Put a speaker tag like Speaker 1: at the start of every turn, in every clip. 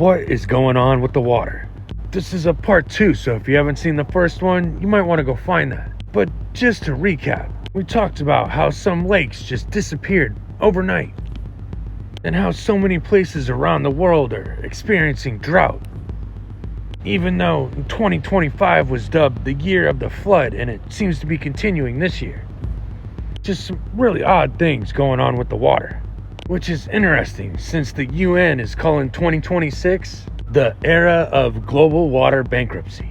Speaker 1: what is going on with the water. This is a part 2, so if you haven't seen the first one, you might want to go find that. But just to recap, we talked about how some lakes just disappeared overnight, and how so many places around the world are experiencing drought. Even though 2025 was dubbed the year of the flood, and it seems to be continuing this year. Just some really odd things going on with the water, which is interesting since the UN is calling 2026 the era of global water bankruptcy.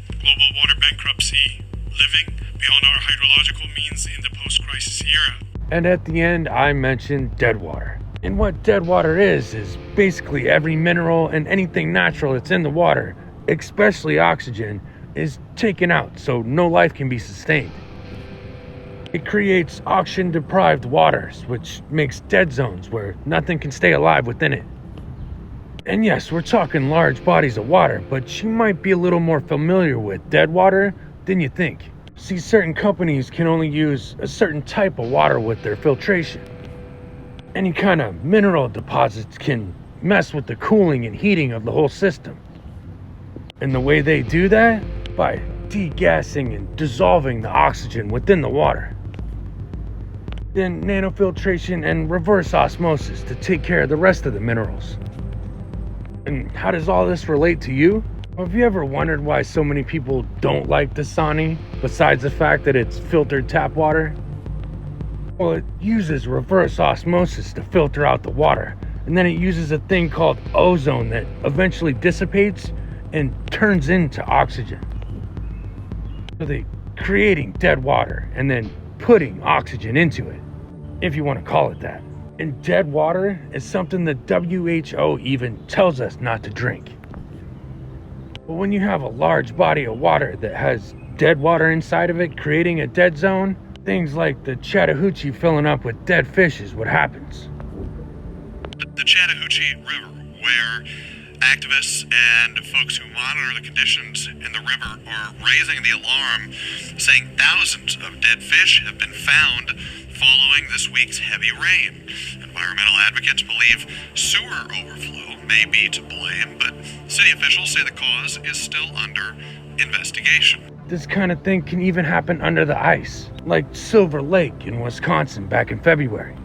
Speaker 2: Global water bankruptcy, living beyond our hydrological means in the post-crisis era.
Speaker 1: And at the end, I mentioned dead water. And what dead water is basically every mineral and anything natural that's in the water, especially oxygen, is taken out so no life can be sustained. It creates oxygen-deprived waters, which makes dead zones where nothing can stay alive within it. And yes, we're talking large bodies of water, but you might be a little more familiar with dead water than you think. See, certain companies can only use a certain type of water with their filtration. Any kind of mineral deposits can mess with the cooling and heating of the whole system. And the way they do that? By degassing and dissolving the oxygen within the water. Then nanofiltration and reverse osmosis to take care of the rest of the minerals. And how does all this relate to you? Have you ever wondered why so many people don't like Dasani, besides the fact that it's filtered tap water? Well, it uses reverse osmosis to filter out the water, and then it uses a thing called ozone that eventually dissipates and turns into oxygen. So they're creating dead water and then putting oxygen into it, if you want to call it that. And dead water is something the WHO even tells us not to drink. But when you have a large body of water that has dead water inside of it, creating a dead zone, things like the Chattahoochee filling up with dead fish is what happens.
Speaker 2: The Chattahoochee River, where activists and folks who monitor the conditions in the river are raising the alarm, saying thousands of dead fish have been found following this week's heavy rain. Environmental advocates believe sewer overflow may be to blame, but city officials say the cause is still under investigation.
Speaker 1: This kind of thing can even happen under the ice, like Silver Lake in Wisconsin back in February.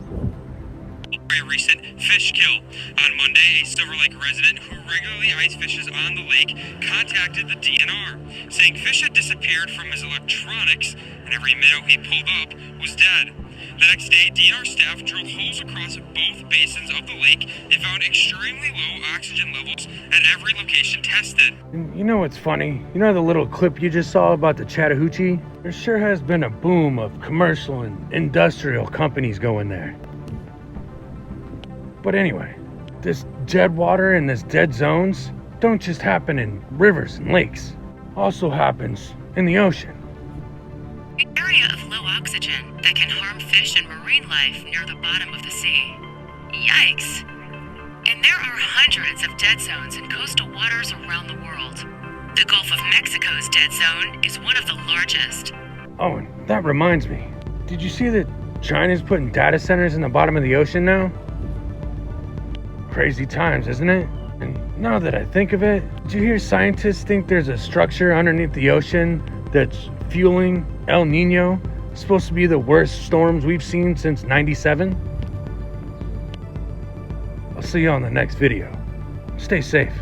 Speaker 3: A recent fish kill. On Monday, a Silver Lake resident who regularly ice fishes on the lake contacted the DNR, saying fish had disappeared from his electronics and every minnow he pulled up was dead. The next day, DNR staff drilled holes across both basins of the lake and found extremely low oxygen levels at every location tested.
Speaker 1: And you know what's funny? You know the little clip you just saw about the Chattahoochee? There sure has been a boom of commercial and industrial companies going there. But anyway, this dead water and this dead zones don't just happen in rivers and lakes. Also happens in the ocean.
Speaker 4: An area of low oxygen that can harm fish and marine life near the bottom of the sea. Yikes! And there are hundreds of dead zones in coastal waters around the world. The Gulf of Mexico's dead zone is one of the largest.
Speaker 1: Oh, and that reminds me. Did you see that China's putting data centers in the bottom of the ocean now? Crazy times, isn't it? And now that I think of it, did you hear scientists think there's a structure underneath the ocean that's fueling El Nino? It's supposed to be the worst storms we've seen since '97. I'll see you on the next video. Stay safe.